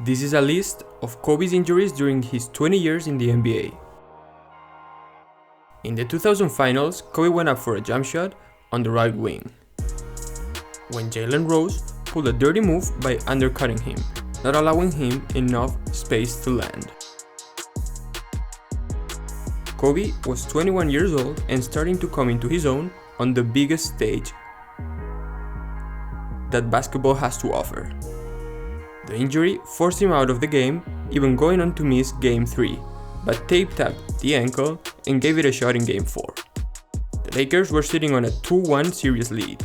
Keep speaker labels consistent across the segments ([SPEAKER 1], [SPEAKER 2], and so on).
[SPEAKER 1] This is a list of Kobe's injuries during his 20 years in the NBA. In the 2000 finals, Kobe went up for a jump shot on the right wing, when Jalen Rose pulled a dirty move by undercutting him, not allowing him enough space to land. Kobe was 21 years old and starting to come into his own on the biggest stage that basketball has to offer. The injury forced him out of the game, even going on to miss Game 3, but tape-tapped the ankle and gave it a shot in Game 4. The Lakers were sitting on a 2-1 series lead,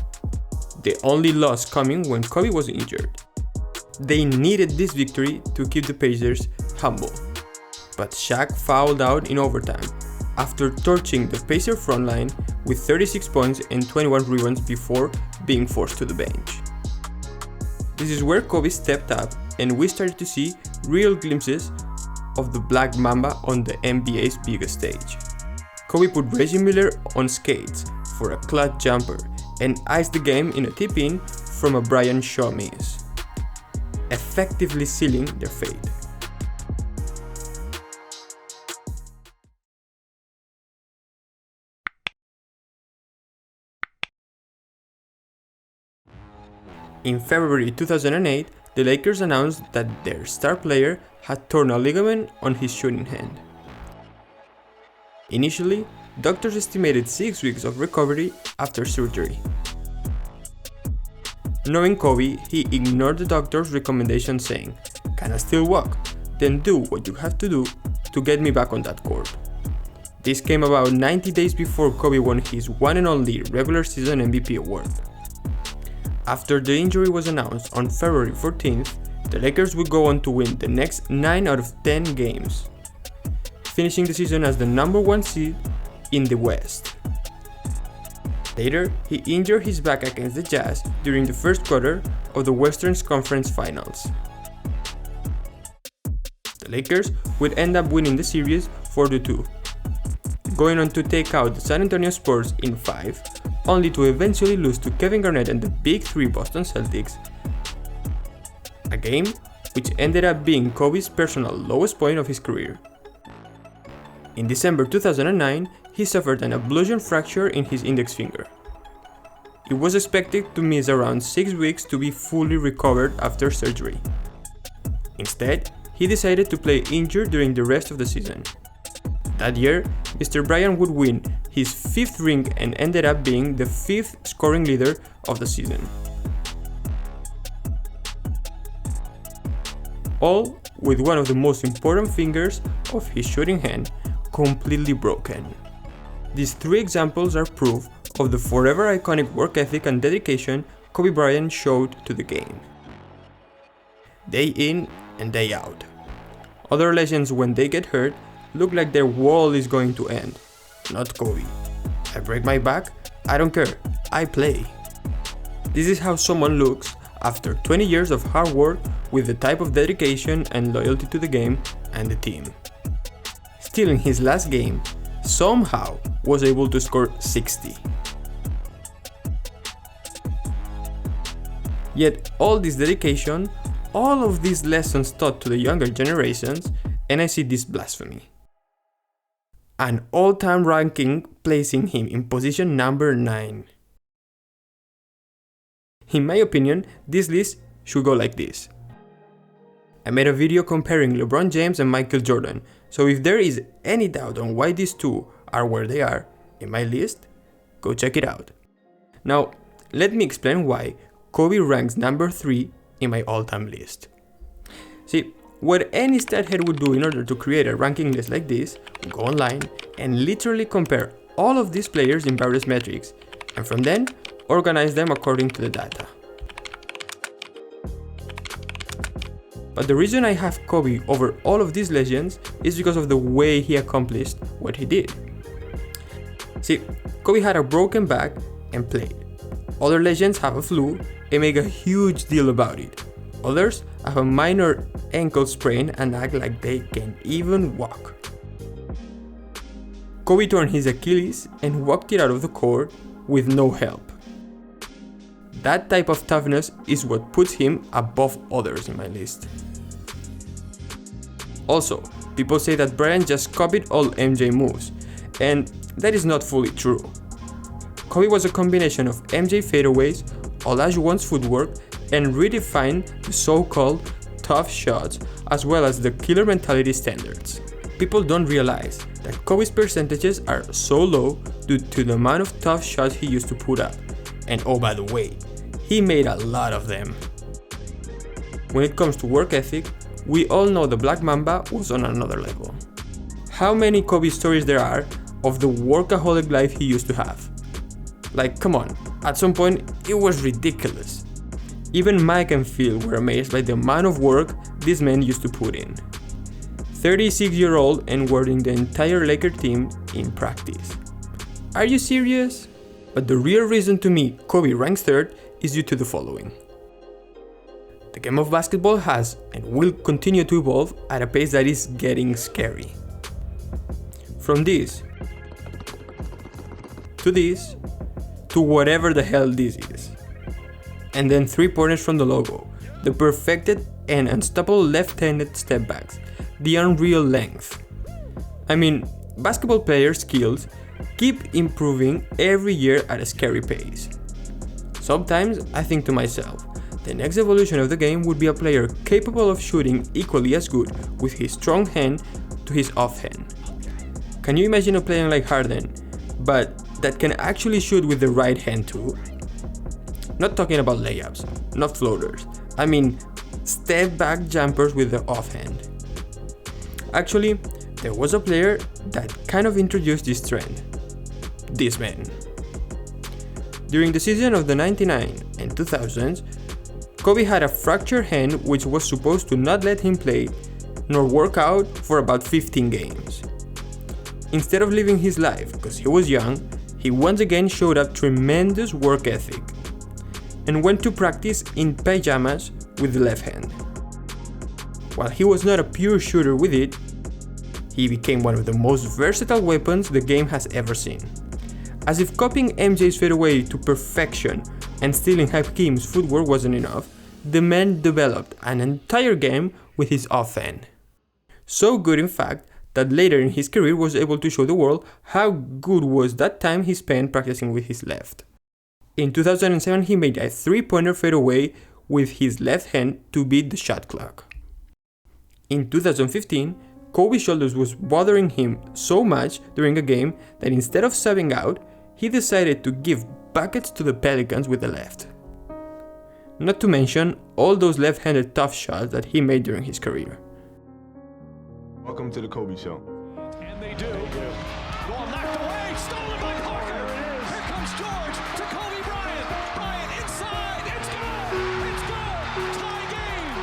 [SPEAKER 1] the only loss coming when Kobe was injured. They needed this victory to keep the Pacers humble, but Shaq fouled out in overtime after torching the Pacer frontline with 36 points and 21 rebounds before being forced to the bench. This is where Kobe stepped up and we started to see real glimpses of the Black Mamba on the NBA's biggest stage. Kobe put Reggie Miller on skates for a clutch jumper and iced the game in a tip-in from a Brian Shaw miss, effectively sealing their fate. In February 2008, the Lakers announced that their star player had torn a ligament on his shooting hand. Initially, doctors estimated 6 weeks of recovery after surgery. Knowing Kobe, he ignored the doctor's recommendation saying, "Can I still walk? Then do what you have to do to get me back on that court." This came about 90 days before Kobe won his one and only regular season MVP award. After the injury was announced on February 14th, the Lakers would go on to win the next 9 out of 10 games, finishing the season as the #1 seed in the West. Later, he injured his back against the Jazz during the first quarter of the Western Conference Finals. The Lakers would end up winning the series 4-2, going on to take out the San Antonio Spurs in 5, only to eventually lose to Kevin Garnett and the Big Three Boston Celtics, a game which ended up being Kobe's personal lowest point of his career. In December 2009, he suffered an ablation fracture in his index finger. He was expected to miss around 6 weeks to be fully recovered after surgery. Instead, he decided to play injured during the rest of the season. That year, Mr. Bryant would win his 5th ring and ended up being the 5th scoring leader of the season. All with one of the most important fingers of his shooting hand completely broken. These 3 examples are proof of the forever iconic work ethic and dedication Kobe Bryant showed to the game. Day in and day out. Other legends, when they get hurt, look like their world is going to end. Not Kobe. I break my back, I don't care, I play. This is how someone looks after 20 years of hard work with the type of dedication and loyalty to the game and the team. Still in his last game, somehow was able to score 60. Yet all this dedication, all of these lessons taught to the younger generations, and I see this blasphemy. An all-time ranking placing him in position number 9. In my opinion, this list should go like this. I made a video comparing LeBron James and Michael Jordan, so if there is any doubt on why these two are where they are in my list, go check it out. Now, let me explain why Kobe ranks number 3 in my all-time list. See, what any stat head would do in order to create a ranking list like this, go online and literally compare all of these players in various metrics, and from then, organize them according to the data. But the reason I have Kobe over all of these legends is because of the way he accomplished what he did. See, Kobe had a broken back and played. Other legends have a flu and make a huge deal about it. Others have a minor ankle sprain and act like they can even walk. Kobe torn his Achilles and walked it out of the court with no help. That type of toughness is what puts him above others in my list. Also, people say that Bryant just copied all MJ moves, and that is not fully true. Kobe was a combination of MJ fadeaways, Olajuwon's footwork, and redefined the so-called tough shots as well as the killer mentality standards. People don't realize that Kobe's percentages are so low due to the amount of tough shots he used to put up. And oh, by the way, he made a lot of them. When it comes to work ethic, we all know the Black Mamba was on another level. How many Kobe stories there are of the workaholic life he used to have? Like, come on, at some point it was ridiculous. Even Mike and Phil were amazed by the amount of work this man used to put in. 36-year-old and wording the entire Laker team in practice. Are you serious? But the real reason to me Kobe ranks third is due to the following. The game of basketball has and will continue to evolve at a pace that is getting scary. From this, to this, to whatever the hell this is. And then 3-pointers from the logo, the perfected and unstoppable left-handed step backs, the unreal length. I mean, basketball players' skills keep improving every year at a scary pace. Sometimes I think to myself, the next evolution of the game would be a player capable of shooting equally as good with his strong hand to his offhand. Can you imagine a player like Harden, but that can actually shoot with the right hand too? Not talking about layups, not floaters. I mean, step back jumpers with the offhand. Actually, there was a player that kind of introduced this trend. This man. During the season of the 99 and 2000s, Kobe had a fractured hand which was supposed to not let him play nor work out for about 15 games. Instead of living his life because he was young, he once again showed up tremendous work ethic and went to practice in pajamas with the left hand. While he was not a pure shooter with it, he became one of the most versatile weapons the game has ever seen. As if copying MJ's fadeaway to perfection and stealing Hakeem's footwork wasn't enough, the man developed an entire game with his offhand. So good in fact that later in his career was able to show the world how good was that time he spent practicing with his left. In 2007 he made a 3-pointer fadeaway with his left hand to beat the shot clock. In 2015, Kobe's shoulders was bothering him so much during a game that instead of subbing out, he decided to give buckets to the Pelicans with the left. Not to mention all those left-handed tough shots that he made during his career.
[SPEAKER 2] Welcome to the Kobe Show.
[SPEAKER 3] And they do. Ball knocked away, stolen by Parker. Here comes George to Kobe Bryant. Bryant inside. It's good. It's good. Tie game.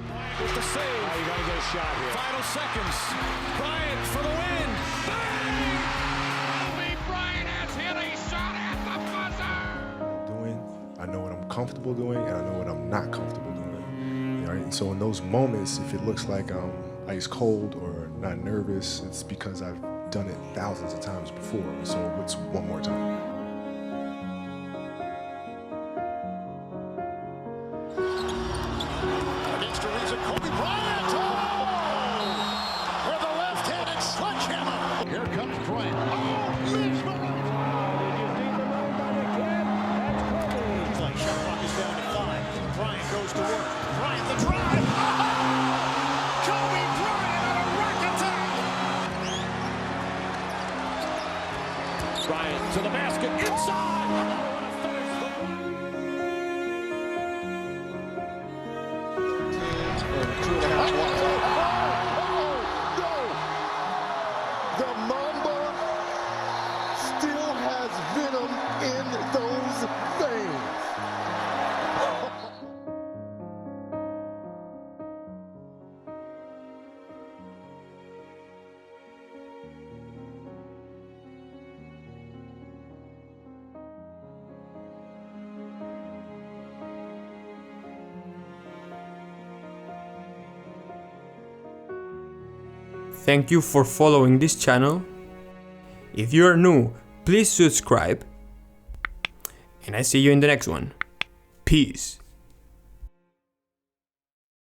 [SPEAKER 3] Bryant with the save.
[SPEAKER 2] You gotta get a shot here.
[SPEAKER 3] Final seconds. Bryant for the win. Bang!
[SPEAKER 4] Kobe Bryant has hit a shot at the buzzer.
[SPEAKER 2] I know what I'm comfortable doing, and I know what I'm not comfortable doing. Right? And so in those moments, if it looks like I'm ice cold or not nervous, it's because I've done it thousands of times before. So it's one more time.
[SPEAKER 4] Against Ariza, Kobe Bryant. Oh! With the left-handed sledgehammer. Here comes Bryant. Oh, leaves Play. Shot clock is down to 5. Bryant goes to work. Bryant the drive. Oh! Kobe Bryant on a rack attack. Bryant to the basket inside.
[SPEAKER 5] The Mamba still has venom in those veins.
[SPEAKER 1] Thank you for following this channel. If you are new, please subscribe. And I see you in the next one. Peace.